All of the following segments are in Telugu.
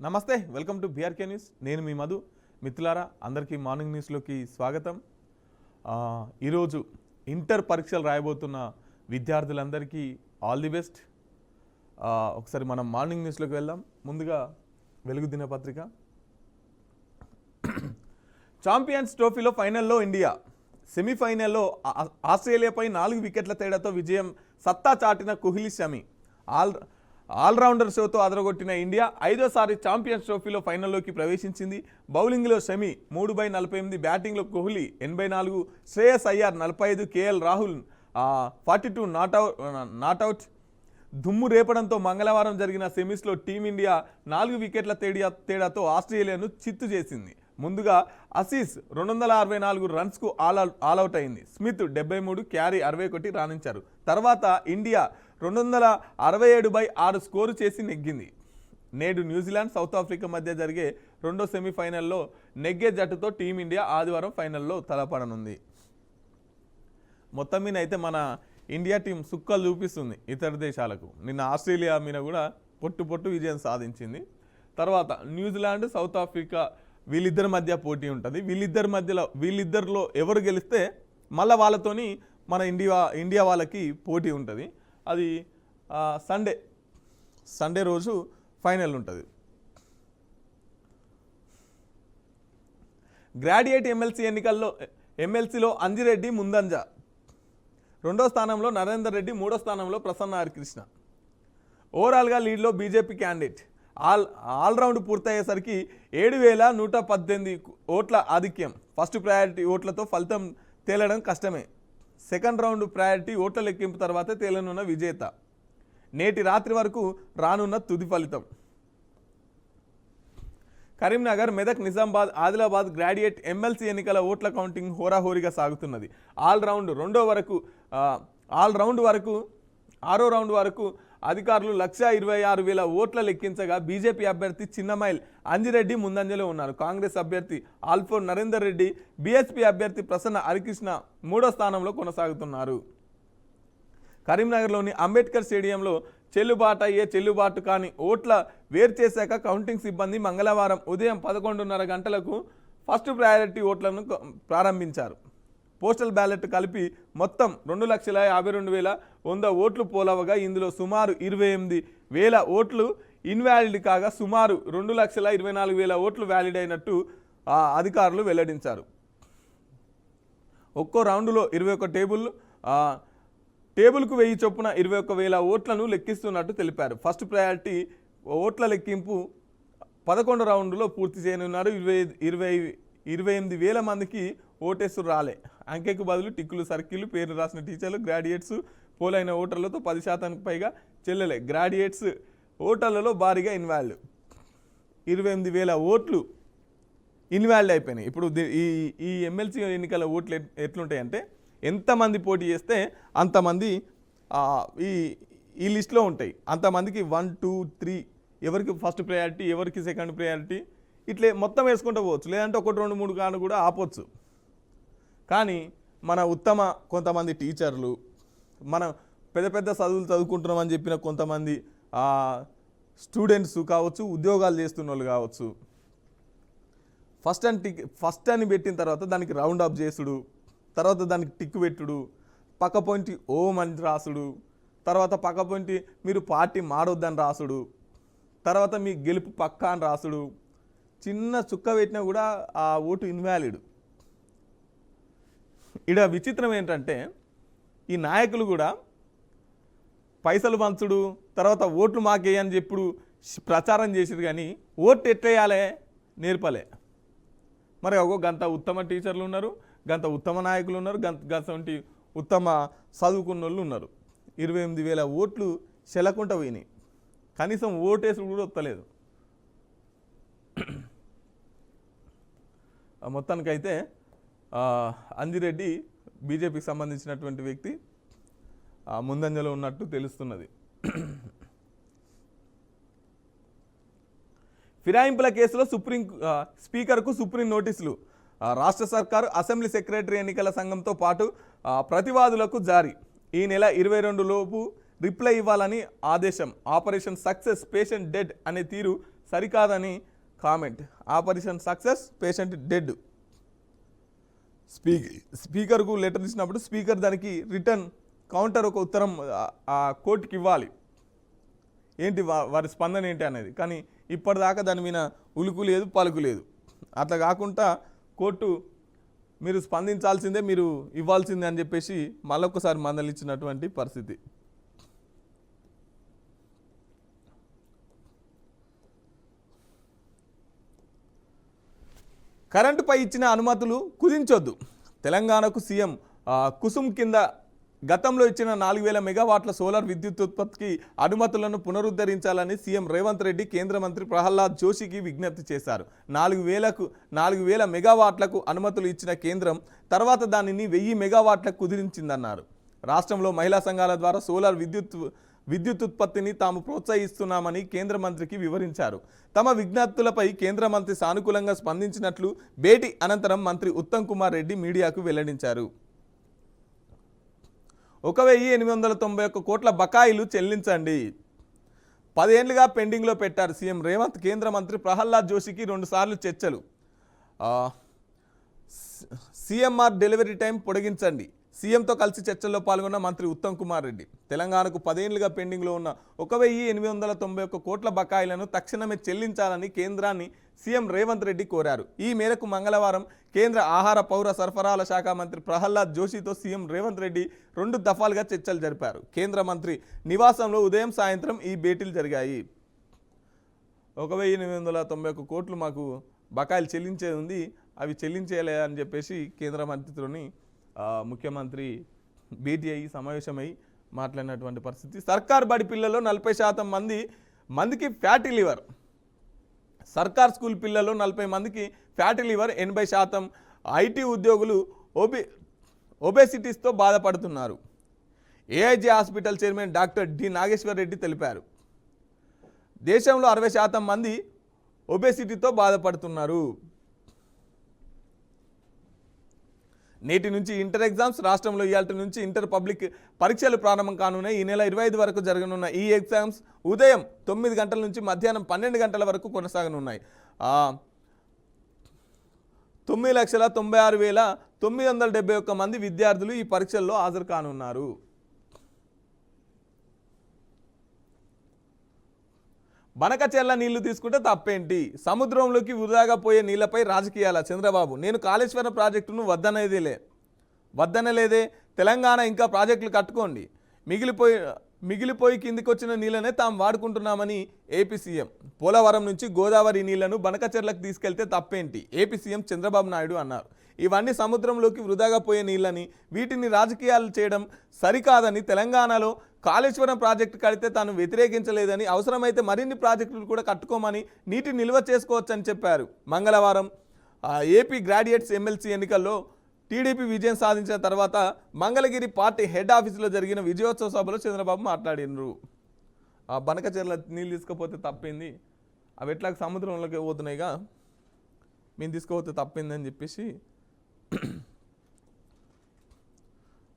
నమస్తే, వెల్కమ్ టు బీఆర్కే న్యూస్. నేను మీ మధు. మిత్రులారా, అందరికీ మార్నింగ్ న్యూస్లోకి స్వాగతం. ఈరోజు ఇంటర్ పరీక్షలు రాయబోతున్న విద్యార్థులందరికీ ఆల్ ది బెస్ట్. ఒకసారి మనం మార్నింగ్ న్యూస్లోకి వెళ్దాం. ముందుగా వెలుగు దినపత్రిక. ఛాంపియన్స్ ట్రోఫీలో ఫైనల్లో ఇండియా, సెమీఫైనల్లో ఆస్ట్రేలియాపై 4 వికెట్ల తేడాతో విజయం, సత్తా చాటిన కోహ్లీ షమి. ఆల్రౌండర్ షోతో అదరగొట్టిన ఇండియా 5వ సారి ఛాంపియన్స్ ట్రోఫీలో ఫైనల్లోకి ప్రవేశించింట్. బౌలింగ్లో షమి 3/48, బ్యాటింగ్లో కోహ్లీ 84, శ్రేయస్ అయ్యార్ 45, కేఎల్ రాహుల్ 42 నాట్అవుట్. దుమ్ము రేపడంతో మంగళవారం జరిగిన సెమీస్లో టీమిండియా 4 వికెట్ల తేడాతో ఆస్ట్రేలియాను చిత్తు చేసింది. ముందుగా ఆసీస్ 264 రన్స్కు ఆల్అవుట్ అయింది. స్మిత్ 73, క్యారీ 61 రాణించారు. తర్వాత ఇండియా 267/6 స్కోరు చేసి నెగ్గింది. నేడు న్యూజిలాండ్, సౌత్ ఆఫ్రికా మధ్య జరిగే రెండో సెమీఫైనల్లో నెగ్గే జట్టుతో టీమిండియా ఆదివారం ఫైనల్లో తలపడనుంది. మొత్తం మీద అయితే మన ఇండియా టీం సుక్కలు చూపిస్తుంది ఇతర దేశాలకు. నిన్న ఆస్ట్రేలియా మీద కూడా పొట్టు విజయం సాధించింది. తర్వాత న్యూజిలాండ్, సౌత్ ఆఫ్రికా వీళ్ళిద్దరి మధ్య పోటీ ఉంటుంది. వీళ్ళిద్దరిలో ఎవరు గెలిస్తే మళ్ళీ వాళ్ళతోని మన ఇండియా వాళ్ళకి పోటీ ఉంటుంది. అది సండే రోజు ఫైనల్ ఉంటుంది. గ్రాడ్యుయేట్ ఎమ్మెల్సీలో అంజిరెడ్డి ముందంజ, 2వ స్థానంలో నరేందర్ రెడ్డి, 3వ స్థానంలో ప్రసన్న హరికృష్ణ. ఓవరాల్గా లీడ్లో బీజేపీ క్యాండిడేట్. ఆల్రౌండ్ పూర్తయ్యేసరికి 7,118 ఓట్ల ఆధిక్యం. ఫస్ట్ ప్రయారిటీ ఓట్లతో ఫలితం తేలడం కష్టమే. సెకండ్ రౌండ్ ప్రయారిటీ ఓట్ల లెక్కింపు తర్వాతే తేలనున్న విజేత. నేటి రాత్రి వరకు రానున్న తుది ఫలితం. కరీంనగర్, మెదక్, నిజామాబాద్, ఆదిలాబాద్ గ్రాడ్యుయేట్ ఎమ్మెల్సీ ఎన్నికల ఓట్ల కౌంటింగ్ హోరాహోరీగా సాగుతున్నది. 6వ రౌండ్ వరకు అధికారులు 126,000 ఓట్ల లెక్కించగా బీజేపీ అభ్యర్థి చిన్నమైల్ అంజిరెడ్డి ముందంజలో ఉన్నారు. కాంగ్రెస్ అభ్యర్థి ఆల్ఫోర్ నరేందర్ రెడ్డి, బీఎస్పీ అభ్యర్థి ప్రసన్న హరికృష్ణ 3వ స్థానంలో కొనసాగుతున్నారు. కరీంనగర్లోని అంబేద్కర్ స్టేడియంలో చెల్లుబాటు కాని ఓట్ల వేరు చేశాక కౌంటింగ్ సిబ్బంది మంగళవారం ఉదయం 11:30 గంటలకు ఫస్ట్ ప్రయారిటీ ఓట్లను ప్రారంభించారు. పోస్టల్ బ్యాలెట్ కలిపి మొత్తం 2,52,100 ఓట్లు పోలవగా ఇందులో సుమారు 28,000 ఓట్లు ఇన్వాలిడ్ కాగా సుమారు 2,24,000 ఓట్లు వ్యాలిడ్ అయినట్టు అధికారులు వెల్లడించారు. ఒక్కో రౌండ్లో 21 టేబుల్కు 1000 చొప్పున 21,000 ఓట్లను లెక్కిస్తున్నట్టు తెలిపారు. ఫస్ట్ ప్రయారిటీ ఓట్ల లెక్కింపు 11 రౌండ్లో పూర్తి చేయనున్నారు. 28,000 మందికి ఓటేసు రాలే. అంకెకు బదులు టిక్కులు, సర్కిళ్లు, పేర్లు రాసిన టీచర్లు, గ్రాడ్యుయేట్స్ పోలైన ఓటర్లతో 10% పైగా చెల్లెలే. గ్రాడ్యుయేట్స్ ఓటర్లలో భారీగా ఇన్వాల్వ్. 28,000 ఓట్లు ఇన్వాల్వ్ అయిపోయినాయి. ఇప్పుడు ఈ ఎమ్మెల్సీ ఎన్నికల ఓట్లు ఎట్లుంటాయంటే ఎంతమంది పోటీ చేస్తే అంతమంది ఈ లిస్టులో ఉంటాయి. అంతమందికి 1, 2, 3 ఎవరికి ఫస్ట్ ప్రయారిటీ, ఎవరికి సెకండ్ ప్రయారిటీ, ఇట్లే మొత్తం వేసుకుంటూ పోవచ్చు. లేదంటే 1, 2, 3 కాను కూడా ఆపొచ్చు. కానీ మన కొంతమంది టీచర్లు, మనం పెద్ద చదువులు చదువుకుంటున్నామని చెప్పిన కొంతమంది స్టూడెంట్స్ కావచ్చు, ఉద్యోగాలు చేస్తున్న వాళ్ళు కావచ్చు, ఫస్ట్ అని పెట్టిన తర్వాత దానికి రౌండ్ అప్ చేసుడు, తర్వాత దానికి టిక్ పెట్టుడు, పక్క పొంటి ఓం అని రాసుడు, తర్వాత పక్క పొంటి మీరు పార్టీ మారొద్దని రాసుడు, తర్వాత మీ గెలుపు పక్కా అని రాసుడు. చిన్న చుక్క పెట్టినా కూడా ఆ ఓటు ఇన్వాలిడ్. ఇక్కడ విచిత్రం ఏంటంటే ఈ నాయకులు కూడా పైసలు పంచుడు, తర్వాత ఓట్లు మాకేయని చెప్పుడు ప్రచారం చేసిరు, కానీ ఓటు ఎట్లేయాలే నేర్పలే. మరి ఒక గంట ఉత్తమ టీచర్లు ఉన్నారు, గంట ఉత్తమ నాయకులు ఉన్నారు, గంట ఉత్తమ చదువుకున్న వాళ్ళు ఉన్నారు. 28,000 ఓట్లు చెల్లకుండా పోయినాయి. కనీసం ఓటేసుడు కూడా వస్తలేదు. మొత్తానికైతే అంజిరెడ్డి బీజేపీకి సంబంధించినటువంటి వ్యక్తి ముందంజలో ఉన్నట్టు తెలుస్తున్నది. ఫిరాయింపుల కేసులో స్పీకర్కు సుప్రీం నోటీసులు. రాష్ట్ర సర్కారు, అసెంబ్లీ సెక్రటరీ ఎన్నికల సంఘంతో పాటు ప్రతివాదులకు జారీ. ఈ నెల 22 లోపు రిప్లై ఇవ్వాలని ఆదేశం. ఆపరేషన్ సక్సెస్, పేషెంట్ డెడ్ అనే తీరు సరికాదని comment. Operation success, patient dead. స్పీకర్కు లెటర్ ఇచ్చినప్పుడు స్పీకర్ దానికి రిటర్న్ కౌంటర్ ఒక ఉత్తరం ఆ కోర్టుకి ఇవ్వాలి, ఏంటి వారి స్పందన ఏంటి అనేది. కానీ ఇప్పటిదాకా దాని మీద ఉలుకు లేదు, పలుకు లేదు. అట్లా కాకుండా కోర్టు మీరు స్పందించాల్సిందే, మీరు ఇవ్వాల్సిందే అని చెప్పేసి మళ్ళొకసారి మందలిచ్చినటువంటి పరిస్థితి. కరెంటుపై ఇచ్చిన అనుమతులు కుదించొద్దు. తెలంగాణకు సీఎం కుసుమ్ కింద గతంలో ఇచ్చిన 4000 మెగావాట్ల సోలార్ విద్యుత్ ఉత్పత్తికి అనుమతులను పునరుద్ధరించాలని సీఎం రేవంత్ రెడ్డి కేంద్ర మంత్రి ప్రహ్లాద్ జోషికి విజ్ఞప్తి చేశారు. 4000 మెగావాట్లకు అనుమతులు ఇచ్చిన కేంద్రం తర్వాత దానిని 1000 మెగావాట్లకు కుదిరించిందన్నారు. రాష్ట్రంలో మహిళా సంఘాల ద్వారా సోలార్ విద్యుత్ ఉత్పత్తిని తాము ప్రోత్సహిస్తున్నామని కేంద్ర మంత్రికి వివరించారు. తమ విజ్ఞప్తులపై కేంద్ర మంత్రి సానుకూలంగా స్పందించినట్లు భేటీ అనంతరం మంత్రి ఉత్తమ్ కుమార్ రెడ్డి మీడియాకు వెల్లడించారు. 1891 కోట్ల బకాయిలు చెల్లించండి. 10 ఏళ్లుగా పెండింగ్లో పెట్టారు సీఎం రేవంత్. కేంద్ర మంత్రి ప్రహ్లాద్ జోషికి 2 సార్లు చర్చలు. సీఎంఆర్ డెలివరీ టైం పొడిగించండి. సీఎంతో కలిసి చర్చల్లో పాల్గొన్న మంత్రి ఉత్తమ్ కుమార్ రెడ్డి తెలంగాణకు 10 ఏళ్లుగా పెండింగ్లో ఉన్న 1891 కోట్ల బకాయిలను తక్షణమే చెల్లించాలని కేంద్రాన్ని సీఎం రేవంత్ రెడ్డి కోరారు. ఈ మేరకు మంగళవారం కేంద్ర ఆహార పౌర సరఫరాల శాఖ మంత్రి ప్రహ్లాద్ జోషితో సీఎం రేవంత్ రెడ్డి 2 దఫాలుగా చర్చలు జరిపారు. కేంద్ర మంత్రి నివాసంలో ఉదయం సాయంత్రం ఈ భేటీలు జరిగాయి. 1891 కోట్లు మాకు బకాయిలు చెల్లించేది ఉంది, అవి చెల్లించేయాలి అని చెప్పేసి కేంద్ర మంత్రితోని ముఖ్యమంత్రి భేటీ అయ్యి సమావేశమై మాట్లాడినటువంటి పరిస్థితి. సర్కార్ బడి పిల్లల్లో 40% మందికి ఫ్యాటీ లివర్. సర్కార్ స్కూల్ పిల్లల్లో 40 మందికి ఫ్యాటీ లివర్, 80% ఐటీ ఉద్యోగులు ఒబేసిటీస్తో బాధపడుతున్నారు. AIG hospital chairman doctor D Nageshwar Reddy తెలిపారు. దేశంలో 60% మంది ఒబేసిటీతో బాధపడుతున్నారు. నేటి నుంచి ఇంటర్ ఎగ్జామ్స్. రాష్ట్రంలో ఇవాళ నుంచి ఇంటర్ పబ్లిక్ పరీక్షలు ప్రారంభం కానున్నాయి. ఈ నెల 25 వరకు జరగనున్న ఈ ఎగ్జామ్స్ ఉదయం 9 గంటల నుంచి మధ్యాహ్నం 12 గంటల వరకు కొనసాగనున్నాయి. 9,96,971 మంది విద్యార్థులు ఈ పరీక్షల్లో హాజరు కానున్నారు. బనకచెర్ల నీళ్లు తీసుకుంటే తప్పేంటి? సముద్రంలోకి వృధాగా పోయే నీళ్లపై రాజకీయాల చంద్రబాబు. నేను కాళేశ్వరం ప్రాజెక్టును వద్దనలేదే. తెలంగాణ ఇంకా ప్రాజెక్టులు కట్టుకోండి, మిగిలిపోయి కిందికి వచ్చిన నీళ్ళనే తాము వాడుకుంటున్నామని ఏపీ సీఎం. పోలవరం నుంచి గోదావరి నీళ్లను బనకచెర్లకు తీసుకెళ్తే తప్పేంటి? ఏపీ సీఎం చంద్రబాబు నాయుడు అన్నారు. ఇవన్నీ సముద్రంలోకి వృధాగా పోయే నీళ్ళని, వీటిని రాజకీయాలు చేయడం సరికాదని, తెలంగాణలో కాళేశ్వరం ప్రాజెక్టు కడితే తాను వ్యతిరేకించలేదని, అవసరమైతే మరిన్ని ప్రాజెక్టులు కూడా కట్టుకోమని, నీటి నిల్వ చేసుకోవచ్చని చెప్పారు. మంగళవారం ఏపీ గ్రాడ్యుయేట్స్ ఎమ్మెల్సీ ఎన్నికల్లో టీడీపీ విజయం సాధించిన తర్వాత మంగళగిరి పార్టీ హెడ్ ఆఫీసులో జరిగిన విజయోత్సవ సభలో చంద్రబాబు మాట్లాడినారు. బనకచెర్ల నీళ్ళు తీసుకపోతే తప్పింది, అవి ఎట్లా సముద్రంలోకి పోతున్నాయిగా, మేము తీసుకుపోతే తప్పిందని చెప్పేసి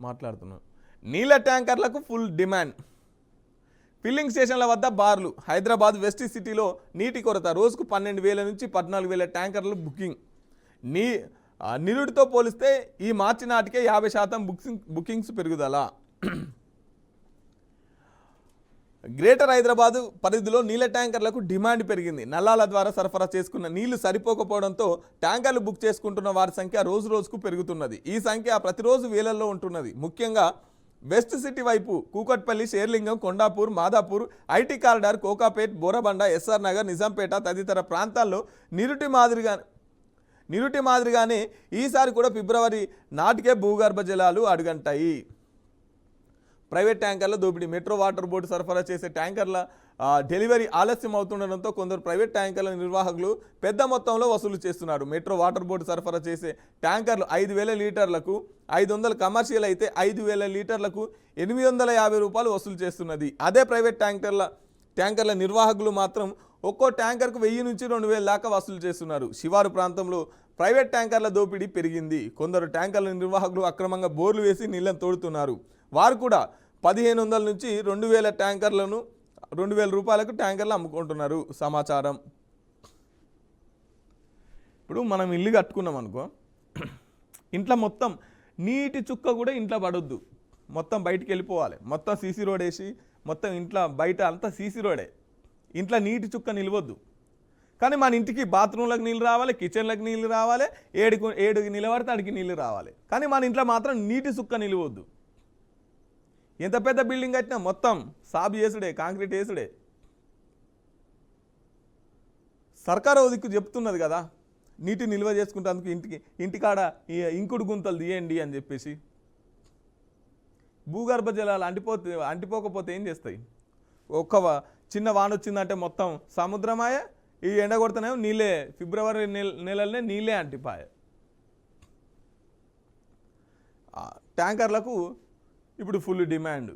మాట్లాడుతున్నాం. నీళ్ళ ట్యాంకర్లకు ఫుల్ డిమాండ్. ఫిల్లింగ్ స్టేషన్ల వద్ద బార్లు. హైదరాబాద్ వెస్ట్ సిటీలో నీటి కొరత. రోజుకు 12,000 నుంచి 14,000 ట్యాంకర్లు బుకింగ్. నిరుడితో పోలిస్తే ఈ మార్చి నాటికే 50% బుకింగ్స్ పెరుగుదల. గ్రేటర్ హైదరాబాద్ పరిధిలో నీళ్ళ ట్యాంకర్లకు డిమాండ్ పెరిగింది. నల్లాల ద్వారా సరఫరా చేసుకున్న నీళ్లు సరిపోకపోవడంతో ట్యాంకర్లు బుక్ చేసుకుంటున్న వారి సంఖ్య రోజు రోజుకు పెరుగుతున్నది. ఈ సంఖ్య ప్రతిరోజు వేలల్లో ఉంటున్నది. ముఖ్యంగా వెస్ట్ సిటీ వైపు కూకట్పల్లి, షేర్లింగం, Kondapur, Madhapur, IT corridor, Kokapet, Borabanda, SR Nagar, Nizampet తదితర ప్రాంతాల్లో నిరుటి మాదిరిగానే ఈసారి కూడా ఫిబ్రవరి నాటికే భూగర్భ జలాలు అడుగంటాయి. ప్రైవేట్ ట్యాంకర్ల దోపిడీ. మెట్రో వాటర్ బోర్డు సరఫరా చేసే ట్యాంకర్ల డెలివరీ ఆలస్యం అవుతుండడంతో కొందరు ప్రైవేట్ ట్యాంకర్ల నిర్వాహకులు పెద్ద మొత్తంలో వసూలు చేస్తున్నారు. మెట్రో వాటర్ బోర్డు సరఫరా చేసే ట్యాంకర్లు 5,000 లీటర్లకు 500, కమర్షియల్ అయితే 5,000 లీటర్లకు 850 రూపాయలు వసూలు చేస్తున్నది. అదే ప్రైవేట్ ట్యాంకర్ల నిర్వాహకులు మాత్రం ఒక్కో ట్యాంకర్కు 1000 నుంచి 2,000 దాకా వసూలు చేస్తున్నారు. శివారు ప్రాంతంలో ప్రైవేట్ ట్యాంకర్ల దోపిడీ పెరిగింది. కొందరు ట్యాంకర్ల నిర్వాహకులు అక్రమంగా బోర్లు వేసి నీళ్లను తోడుతున్నారు. వారు కూడా 1,500 నుంచి 2,000 రూపాయలకు ట్యాంకర్లు అమ్ముకుంటున్నారు సమాచారం. ఇప్పుడు మనం ఇల్లు కట్టుకున్నాం అనుకో, ఇంట్లో మొత్తం నీటి చుక్క కూడా ఇంట్లో పడొద్దు, మొత్తం బయటికి వెళ్ళిపోవాలి. మొత్తం సీసీ రోడ్ వేసి మొత్తం ఇంట్లో బయట అంతా సీసీ రోడే, ఇంట్లో నీటి చుక్క నిలవద్దు. కానీ మన ఇంటికి బాత్రూంలకు నీళ్ళు రావాలి, కిచెన్లకు నీళ్ళు రావాలి, ఏడు నిలబడితే అడిగి నీళ్ళు రావాలి. కానీ మన ఇంట్లో మాత్రం నీటి చుక్క నిలవద్దు. ఎంత పెద్ద బిల్డింగ్ కట్టినా మొత్తం సాబ్ చేసుడే, కాంక్రీట్ వేసుడే. సర్కారు దిక్కు చెప్తున్నది కదా, నీటి నిల్వ చేసుకుంటేందుకు ఇంటికాడ ఇంకుడు గుంతలు తీయండి అని చెప్పేసి. భూగర్భ జలాలు అంటిపోకపోతే ఏం చేస్తాయి? ఒక్క చిన్న వాన వచ్చిందంటే మొత్తం సముద్రమాయ, ఈ ఎండ కొడుతున్నాయో నీళ్ళే, ఫిబ్రవరి నెలలనే నీళ్ళే అంటిపాయ. ట్యాంకర్లకు ఇప్పుడు ఫుల్ డిమాండ్,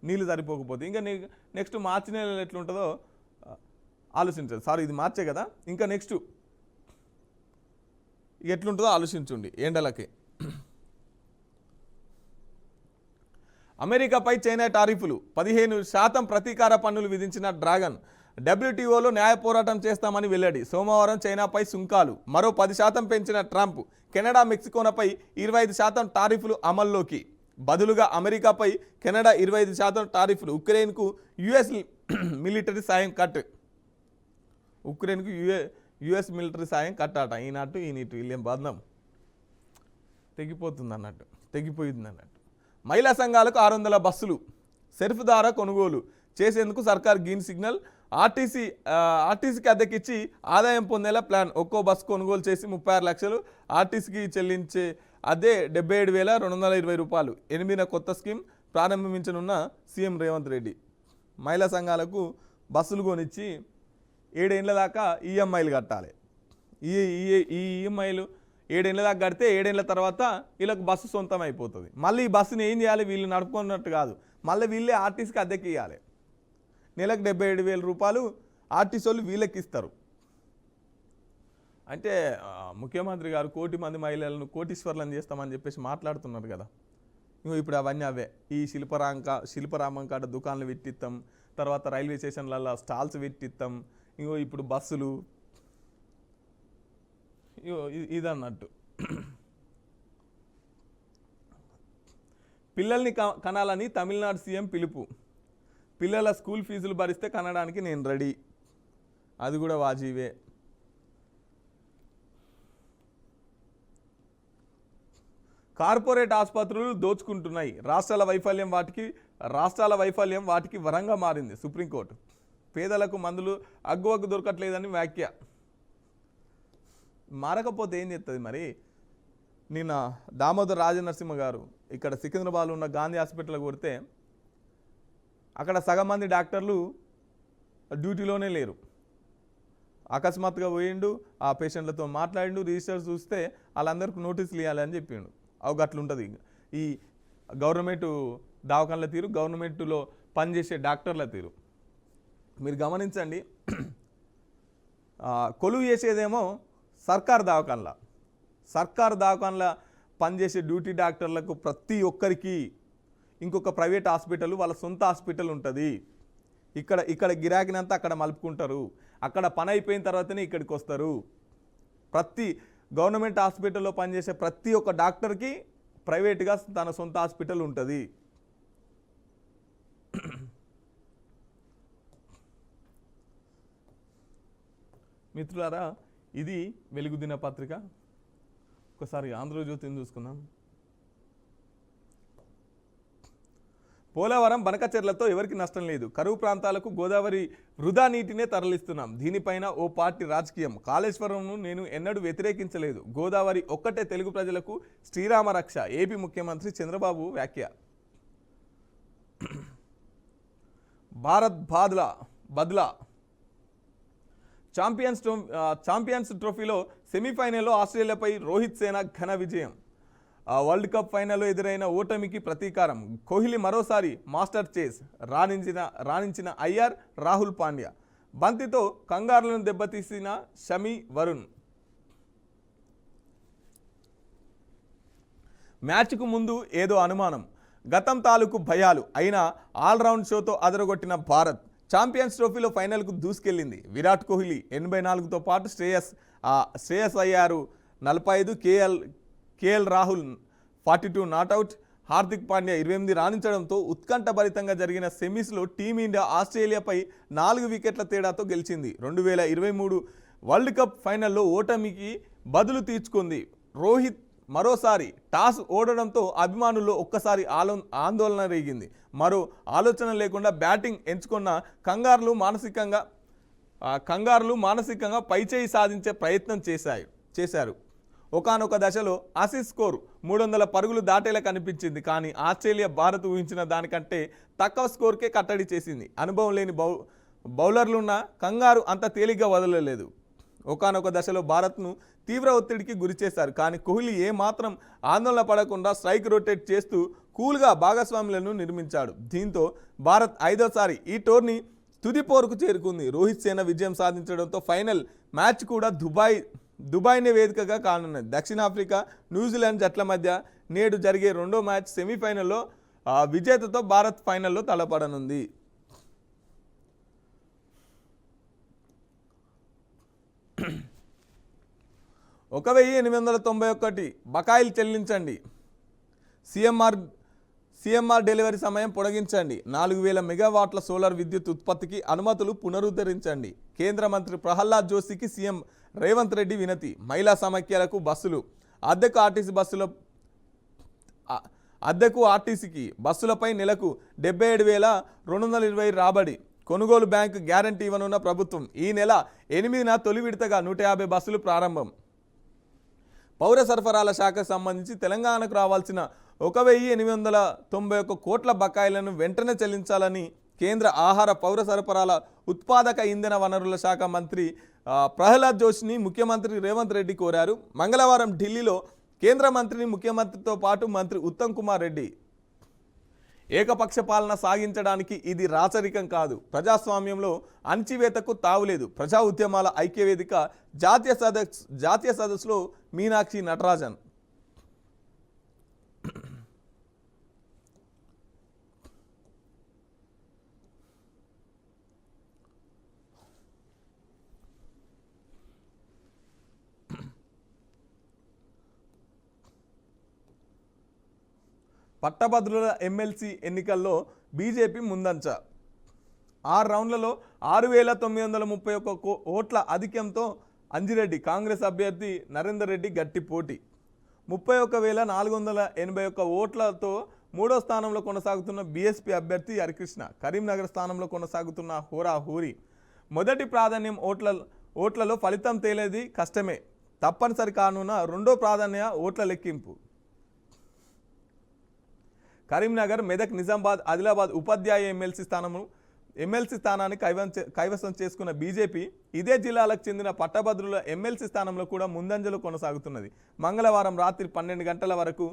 నీళ్ళు సరిపోకపోతే. ఇంకా నెక్స్ట్ మార్చి నెలలో ఎట్లుంటుందో ఆలోచించండి. సారీ, ఇది మార్చే కదా, ఇంకా నెక్స్ట్ ఎట్లుంటుందో ఆలోచించండి ఎండలకి. అమెరికాపై చైనా టారిఫ్లు 15% ప్రతీకార పన్నులు విధించిన డ్రాగన్. WTOలో న్యాయ పోరాటం చేస్తామని వెల్లడి. సోమవారం చైనాపై సుంకాలు మరో 10% పెంచిన ట్రంప్. కెనడా మెక్సికోనపై 25% టారిఫ్లు అమల్లోకి. బదులుగా అమెరికాపై కెనడా 25% టారిఫ్లు. ఉక్రెయిన్కు యుఎస్ మిలిటరీ సాయం కట్. ఉక్రెయిన్కు యుఎస్ మిలిటరీ సాయం కట్టాట. ఈనాటు వీళ్ళేం బంధం తెగిపోతుంది అన్నట్టు, తెగిపోయింది అన్నట్టు. మహిళా సంఘాలకు 600 బస్సులు సెర్ఫ్ ద్వారా కొనుగోలు చేసేందుకు సర్కార్ గ్రీన్ సిగ్నల్. ఆర్టీసీకి అద్దెకిచ్చి ఆదాయం పొందేలా ప్లాన్. ఒక్కో బస్సు కొనుగోలు చేసి 36 లక్షలు, ఆర్టీసీకి చెల్లించే అదే 77,220 రూపాయలు. 8న కొత్త స్కీమ్ ప్రారంభించనున్న సీఎం రేవంత్ రెడ్డి. మహిళా సంఘాలకు బస్సులు కొనిచ్చి 7 ఏళ్ళ దాకా ఈఎంఐలు కట్టాలి. ఈ ఈఎంఐలు 7 ఏళ్ళ దాకా కడితే 7 ఏళ్ళ తర్వాత వీళ్ళకి బస్సు సొంతం అయిపోతుంది. మళ్ళీ ఈ బస్సుని ఏం చేయాలి? వీళ్ళు నడుపుకున్నట్టు కాదు, మళ్ళీ వీళ్ళే ఆర్టీసీకి అద్దెకి ఇవ్వాలి. నెలకు 77,000 రూపాయలు ఆర్టీసీ వాళ్ళు వీళ్ళకి ఇస్తారు. అంటే ముఖ్యమంత్రి గారు 1 కోటి మంది మహిళలను కోటీశ్వర్లను చేస్తామని చెప్పేసి మాట్లాడుతున్నారు కదా. ఇప్పుడు అవన్నీ అవే. ఈ శిల్పరామం కాడ దుకాణాలు పెట్టిస్తాం, తర్వాత రైల్వే స్టేషన్లలో స్టాల్స్ పెట్టిస్తాం, ఇప్పుడు బస్సులు, ఇదన్నట్టు. పిల్లల్ని కనాలని తమిళనాడు సీఎం పిలుపు. పిల్లల స్కూల్ ఫీజులు భరిస్తే కనడానికి నేను రెడీ, అది కూడా వాజీవే. కార్పొరేట్ ఆసుపత్రులు దోచుకుంటున్నాయి, రాష్ట్రాల వైఫల్యం వాటికి వరంగా మారింది. సుప్రీంకోర్టు. పేదలకు మందులు అగ్గువగ్గు దొరకట్లేదని వ్యాఖ్య. మారకపోతే ఏం చేస్తుంది మరి? నిన్న దామోదర్ రాజనరసింహ గారు ఇక్కడ సికింద్రాబాద్లో ఉన్న గాంధీ హాస్పిటల్ కొడితే అక్కడ సగం మంది డాక్టర్లు డ్యూటీలోనే లేరు. అకస్మాత్తుగా పోయిండు, ఆ పేషెంట్లతో మాట్లాడిండు, రిజిస్టర్ చూస్తే వాళ్ళందరికీ నోటీసులు ఇవ్వాలని చెప్పిండు. అవి అట్లుంటుంది ఈ గవర్నమెంట్ దవాఖానల తీరు, గవర్నమెంట్లో పనిచేసే డాక్టర్ల తీరు. మీరు గమనించండి, కొలువు చేసేదేమో సర్కారు దవాఖానల పనిచేసే డ్యూటీ డాక్టర్లకు ప్రతి ఒక్కరికి ఇంకొక ప్రైవేట్ హాస్పిటల్, వాళ్ళ సొంత హాస్పిటల్ ఉంటుంది. ఇక్కడ గిరాకినంతా అక్కడ మలుపుకుంటారు, అక్కడ పని అయిపోయిన తర్వాతనే ఇక్కడికి వస్తారు. ప్రతి గవర్నమెంట్ హాస్పిటల్లో పనిచేసే ప్రతి ఒక్క డాక్టర్కి ప్రైవేట్గా తన సొంత హాస్పిటల్ ఉంటుంది. మిత్రులారా, ఇది వెలుగు దినపత్రిక. ఒకసారి ఆంధ్రజ్యోతిని చూసుకుందాం. పోలవరం బనకచెర్లతో ఎవరికి నష్టం లేదు, కరువు ప్రాంతాలకు గోదావరి వృధా నీటినే తరలిస్తున్నాం. దీనిపైన ఓ పార్టీ రాజకీయం. కాళేశ్వరంను నేను ఎన్నడూ వ్యతిరేకించలేదు, గోదావరి ఒక్కటే తెలుగు ప్రజలకు శ్రీరామ రక్ష. ఏపీ ముఖ్యమంత్రి చంద్రబాబు వ్యాఖ్య. భారత్ బద్లా ఛాంపియన్స్ ట్రోఫీలో సెమీఫైనల్లో ఆస్ట్రేలియాపై రోహిత్ సేన ఘన విజయం. వరల్డ్ కప్ ఫైనల్లో ఎదురైన ఓటమికి ప్రతీకారం. కోహ్లీ మరోసారి మాస్టర్ చేస్ రాణించిన అయ్యర్, రాహుల్ పాండ్యా. బంతితో కంగారులను దెబ్బతీసిన షమి, వరుణ్. మ్యాచ్కు ముందు ఏదో అనుమానం, గతం తాలూకు భయాలు అయినా ఆల్రౌండ్ షోతో అదరగొట్టిన భారత్. ఛాంపియన్స్ ట్రోఫీలో ఫైనల్కు దూసుకెళ్లింది. విరాట్ కోహ్లీ 84తో పాటు శ్రేయస్ అయ్యారు 45, కేఎల్ రాహుల్ 42 నాట్అవుట్, హార్దిక్ పాండ్యా 28 రాణించడంతో ఉత్కంఠభరితంగా జరిగిన సెమీస్లో టీమిండియా ఆస్ట్రేలియాపై 4 వికెట్ల తేడాతో గెలిచింది. 2023 వరల్డ్ కప్ ఫైనల్లో ఓటమికి బదులు తీర్చుకుంది. రోహిత్ మరోసారి టాస్ ఓడడంతో అభిమానుల్లో ఒక్కసారి ఆందోళన రేగింది. మరో ఆలోచన లేకుండా బ్యాటింగ్ ఎంచుకున్న కంగారులు మానసికంగా పైచేయి సాధించే ప్రయత్నం చేశారు. ఒకానొక దశలో ఆసీస్ స్కోర్ 300 పరుగులు దాటేలా కనిపించింది. కానీ ఆస్ట్రేలియా భారత్ ఊహించిన దానికంటే తక్కువ స్కోర్కే కట్టడి చేసింది. అనుభవం లేని బౌలర్లున్న కంగారు అంత తేలిగ్గా వదలలేదు. ఒకానొక దశలో భారత్ను తీవ్ర ఒత్తిడికి గురిచేశారు. కానీ కోహ్లీ ఏమాత్రం ఆందోళన పడకుండా స్ట్రైక్ రొటేట్ చేస్తూ కూల్గా భాగస్వాములను నిర్మించాడు. దీంతో భారత్ 5వ ఈ టోర్నీ తుది పోరుకు చేరుకుంది. రోహిత్ సేన విజయం సాధించడంతో ఫైనల్ మ్యాచ్ కూడా దుబాయ్నే వేదికగా కానున్నది. దక్షిణాఫ్రికా, న్యూజిలాండ్ జట్ల మధ్య నేడు జరిగే రెండో మ్యాచ్ సెమీఫైనల్లో విజేతతో భారత్ ఫైనల్లో తలపడనుంది. ఒక 1891 బకాయిలు చెల్లించండి. సిఎంఆర్ డెలివరీ సమయం పొడిగించండి. 4000 మెగావాట్ల సోలార్ విద్యుత్ ఉత్పత్తికి అనుమతులు పునరుద్ధరించండి. కేంద్ర మంత్రి ప్రహ్లాద్ జోషికి సీఎం రేవంత్ రెడ్డి వినతి. మహిళా సమైక్యాలకు బస్సులు అద్దెకు ఆర్టీసీకి బస్సులపై నెలకు 77,220 రాబడి. కొనుగోలు బ్యాంకు గ్యారంటీ ఇవ్వనున్న ప్రభుత్వం. ఈ నెల 8న తొలి విడతగా 150 బస్సులు ప్రారంభం. పౌర సరఫరాల శాఖకు సంబంధించి తెలంగాణకు రావాల్సిన 1891 కోట్ల బకాయిలను వెంటనే చెల్లించాలని కేంద్ర ఆహార పౌర సరఫరాల ఉత్పాదక ఇంధన వనరుల శాఖ మంత్రి ప్రహ్లాద్ జోషిని ముఖ్యమంత్రి రేవంత్ రెడ్డి కోరారు. మంగళవారం ఢిల్లీలో కేంద్ర మంత్రిని ముఖ్యమంత్రితో పాటు మంత్రి ఉత్తమ్ కుమార్ రెడ్డి ఏకపక్ష పాలన సాగించడానికి ఇది రాచరికం కాదు, ప్రజాస్వామ్యంలో అణచివేతకు తావులేదు. ప్రజా ఉద్యమాల ఐక్యవేదిక జాతీయ సదస్సులో మీనాక్షి నటరాజన్. పట్టభద్రుల ఎమ్మెల్సీ ఎన్నికల్లో బీజేపీ ముందంచ. 6 రౌండ్లలో 6,931 ఓట్ల ఆధిక్యంతో అంజిరెడ్డి, కాంగ్రెస్ అభ్యర్థి నరేందర్ రెడ్డి గట్టి పోటీ. 31,481 ఓట్లతో 3వ స్థానంలో కొనసాగుతున్న బీఎస్పీ అభ్యర్థి హరికృష్ణ, కరీంనగర్ స్థానంలో కొనసాగుతున్న హోరాహూరి. మొదటి ప్రాధాన్యం ఓట్లలో ఫలితం తేలేది కష్టమే, తప్పనిసరి కానున్న రెండో ప్రాధాన్య ఓట్ల లెక్కింపు. కరీంనగర్, మెదక్, నిజామాబాద్, ఆదిలాబాద్ ఉపాధ్యాయ ఎమ్మెల్సీ స్థానాన్ని కైవసం చేసుకున్న బీజేపీ ఇదే జిల్లాలకు చెందిన పట్టభద్రుల ఎమ్మెల్సీ స్థానంలో కూడా ముందంజలో కొనసాగుతున్నది. మంగళవారం రాత్రి 12 గంటల వరకు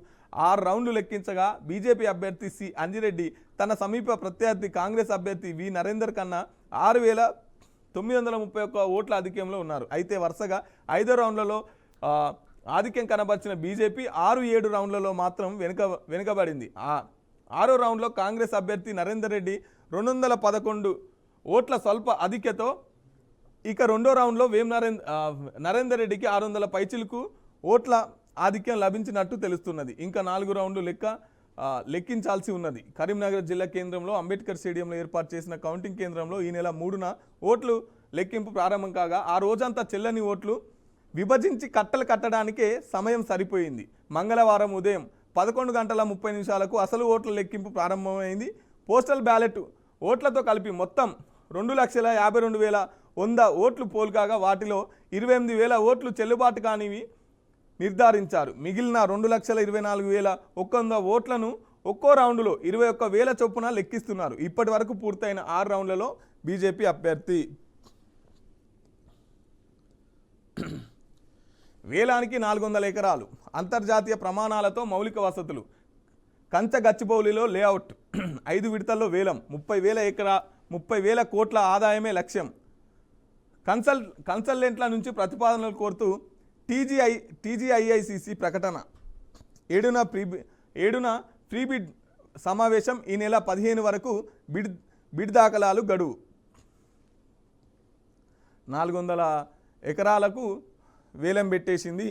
6 రౌండ్లు లెక్కించగా బీజేపీ అభ్యర్థి సి అంజిరెడ్డి తన సమీప ప్రత్యర్థి కాంగ్రెస్ అభ్యర్థి వి నరేందర్ కన్నా 6,931 ఓట్ల ఆధిక్యంలో ఉన్నారు. అయితే వరుసగా 5 రౌండ్లలో ఆధిక్యం కనబర్చిన బీజేపీ 6-7 రౌండ్లలో మాత్రం వెనుకబడింది. 6వ రౌండ్లో కాంగ్రెస్ అభ్యర్థి నరేందర్ రెడ్డి 211 ఓట్ల స్వల్ప ఆధిక్యతో, ఇక రెండో రౌండ్లో నరేందర్ రెడ్డికి 600 పైచిలకు ఓట్ల ఆధిక్యం లభించినట్టు తెలుస్తున్నది. ఇంకా 4 రౌండ్లు లెక్కించాల్సి ఉన్నది. కరీంనగర్ జిల్లా కేంద్రంలో అంబేద్కర్ స్టేడియంలో ఏర్పాటు చేసిన కౌంటింగ్ కేంద్రంలో ఈ నెల 3న ఓట్లు లెక్కింపు ప్రారంభం కాగా ఆ రోజంతా చెల్లని ఓట్లు విభజించి కట్టలు కట్టడానికే సమయం సరిపోయింది. మంగళవారం ఉదయం 11:30 అసలు ఓట్ల లెక్కింపు ప్రారంభమైంది. పోస్టల్ బ్యాలెట్ ఓట్లతో కలిపి మొత్తం 2,52,100 ఓట్లు పోల్ కాగా వాటిలో 28,000 ఓట్లు చెల్లుబాటు కానివి నిర్ధారించారు. మిగిలిన 2,24,100 ఓట్లను ఒక్కో రౌండ్లో 21,000 చొప్పున లెక్కిస్తున్నారు. ఇప్పటి వరకు పూర్తయిన 6 రౌండ్లలో బీజేపీ అభ్యర్థి వేలానికి 400 ఎకరాలు, అంతర్జాతీయ ప్రమాణాలతో మౌలిక వసతులు, కంచ గచ్చిబౌలిలో లేఅవుట్, 5 విడతల్లో వేలం, 30,000 కోట్ల ఆదాయమే లక్ష్యం. కన్సల్టెంట్ల నుంచి ప్రతిపాదనలు కోరుతూ టీజీఐఐసిసి ప్రకటన. 7న ప్రీ బిడ్ సమావేశం. ఈ నెల 15 వరకు బిడ్ దాఖలాలు గడువు. 400 ఎకరాలకు వేలం పెట్టేసింది.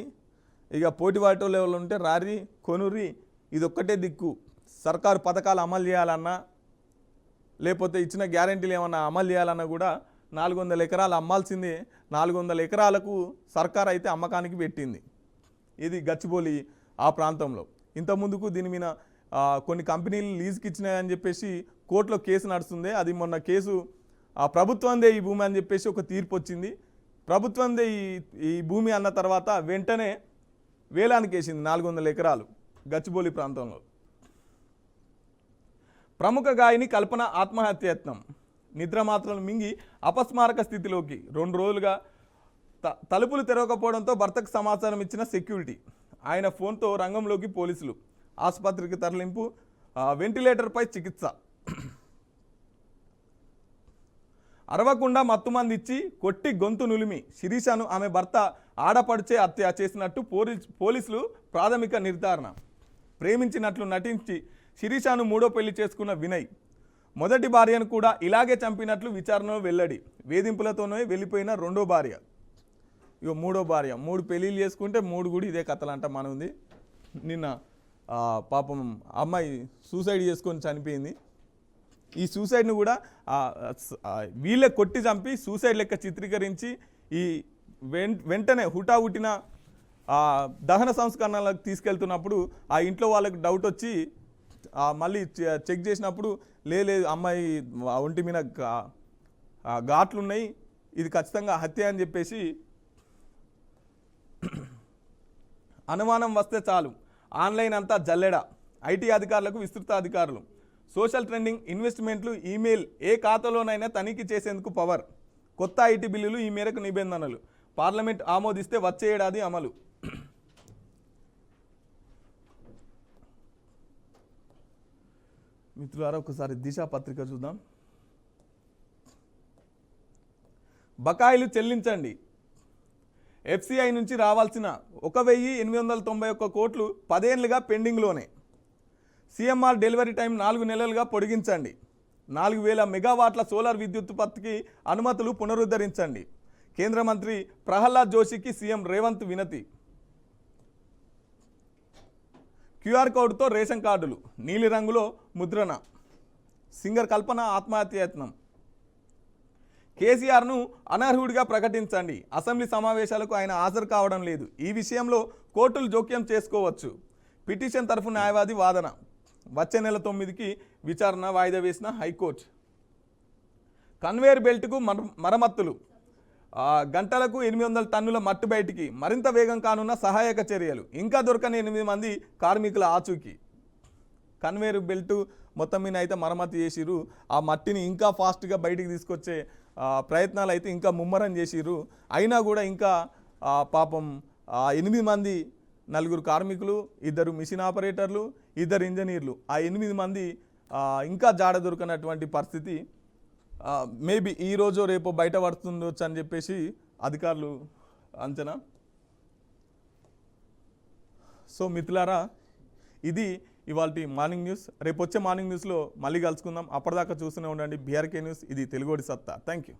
ఇక పోటీ వాటోళ్ళు ఎవరు ఉంటే రారి కొనుర్రి, ఇది ఒక్కటే దిక్కు. సర్కారు పథకాలు అమలు చేయాలన్నా లేకపోతే ఇచ్చిన గ్యారెంటీలు ఏమన్నా అమలు చేయాలన్నా కూడా 400 ఎకరాలు అమ్మాల్సిందే. 400 ఎకరాలకు సర్కారు అయితే అమ్మకానికి పెట్టింది. ఇది గచ్చిబౌలి ఆ ప్రాంతంలో. ఇంతకుముందుకు దీని మీద కొన్ని కంపెనీలు లీజుకి ఇచ్చినాయని చెప్పేసి కోర్టులో కేసు నడుస్తుంది. అది మొన్న కేసు ప్రభుత్వందే ఈ భూమి అని చెప్పేసి ఒక తీర్పు వచ్చింది. ప్రభుత్వందే ఈ భూమి అన్న తర్వాత వెంటనే వేలానికి వేసింది 400 ఎకరాలు గచ్చిబౌలి ప్రాంతంలో. ప్రముఖ గాయని కల్పన ఆత్మహత్యయత్నం. నిద్ర మాత్రలు మింగి అపస్మారక స్థితిలోకి 2 రోజులుగా తలుపులు తెరవకపోవడంతో భర్తకు సమాచారం ఇచ్చిన సెక్యూరిటీ. ఆయన ఫోన్తో రంగంలోకి పోలీసులు. ఆసుపత్రికి తరలింపు, వెంటిలేటర్పై చికిత్స. అరవకుండా మత్తుమంది ఇచ్చి కొట్టి గొంతు నులిమి శిరీషను ఆమె భర్త ఆడపడిచే హత్య చేసినట్టు పోలీసులు ప్రాథమిక నిర్ధారణ. ప్రేమించినట్లు నటించి శిరీషను 3వ పెళ్లి చేసుకున్న వినయ్ మొదటి భార్యను కూడా ఇలాగే చంపినట్లు విచారణలో వెల్లడి. వేధింపులతోనే వెళ్ళిపోయిన 2వ భార్య. ఇక 3వ భార్య. 3 పెళ్ళిళ్ళు చేసుకుంటే 3 కూడా ఇదే కథలంట మన ఉంది. నిన్న పాపం అమ్మాయి సూసైడ్ చేసుకొని చనిపోయింది. ఈ సూసైడ్ను కూడా వీళ్ళే కొట్టి చంపి సూసైడ్ లెక్క చిత్రీకరించి ఈ వెంటనే హుటాహుటిన దహన సంస్కరణలకు తీసుకెళ్తున్నప్పుడు ఆ ఇంట్లో వాళ్ళకి డౌట్ వచ్చి మళ్ళీ చెక్ చేసినప్పుడు లేదు అమ్మాయి ఒంటి మీద ఘాట్లు ఉన్నాయి, ఇది ఖచ్చితంగా హత్య అని చెప్పేసి అనుమానం వస్తే చాలు ఆన్లైన్ అంతా జల్లెడ. ఐటీ అధికారులకు విస్తృత అధికారులు. సోషల్ ట్రెండింగ్ ఇన్వెస్ట్మెంట్లు ఈమెయిల్ ఏ ఖాతాలోనైనా తనిఖీ చేసేందుకు పవర్. కొత్త ఐటీ బిల్లులు ఈ మేరకు నిబంధనలు. పార్లమెంట్ ఆమోదిస్తే వచ్చే ఏడాది అమలు. మిత్రులారా ఒకసారి దిశ పత్రిక చూద్దాం. బకాయిలు చెల్లించండి. ఎఫ్సిఐ నుంచి రావాల్సిన 1891 కోట్లు 10 ఏళ్లుగా పెండింగ్లోనే. సిఎంఆర్ డెలివరీ టైం 4 నెలలుగా పొడిగించండి. 4000 మెగావాట్ల సోలార్ విద్యుత్పత్తికి అనుమతులు పునరుద్ధరించండి. కేంద్ర మంత్రి ప్రహ్లాద్ జోషికి సీఎం రేవంత్ వినతి. క్యూఆర్ కోడ్తో రేషన్ కార్డులు నీలిరంగులో ముద్రణ. సింగర్ కల్పన ఆత్మహత్యయత్నం. కేసీఆర్ను అనర్హుడిగా ప్రకటించండి. అసెంబ్లీ సమావేశాలకు ఆయన హాజరు కావడం లేదు. ఈ విషయంలో కోర్టులు జోక్యం చేసుకోవచ్చు. పిటిషన్ తరఫు న్యాయవాది వాదన. వచ్చే నెల 9కి విచారణ వాయిదా వేసిన హైకోర్టు. కన్వేర్ బెల్ట్కు మరమ్మతులు. గంటలకు 800 టన్నుల మట్టు బయటికి. మరింత వేగం కానున్న సహాయక చర్యలు. ఇంకా దొరకని 8 మంది కార్మికుల ఆచూకీ. కన్వేర్ బెల్ట్ మొత్తం మీద అయితే మరమ్మతు చేసిరు. ఆ మట్టిని ఇంకా ఫాస్ట్గా బయటికి తీసుకొచ్చే ప్రయత్నాలు అయితే ఇంకా ముమ్మరం చేసిరు. అయినా కూడా ఇంకా పాపం 8 మంది, 4 కార్మికులు, 2 మిషన్ ఆపరేటర్లు, 2 ఇంజనీర్లు, ఆ 8 మంది ఇంకా జాడ దొరకనటువంటి పరిస్థితి. మేబీ ఈరోజు రేపు బయటపడుతుండొచ్చు అని చెప్పేసి అధికారులు అంచనా. సో మిత్రులారా ఇది ఇవాల్టి మార్నింగ్ న్యూస్. రేపు వచ్చే మార్నింగ్ న్యూస్లో మళ్ళీ కలుసుకుందాం. అప్పటిదాకా చూస్తూనే ఉండండి బీఆర్కే న్యూస్. ఇది తెలుగోడి సత్తా. Thank you.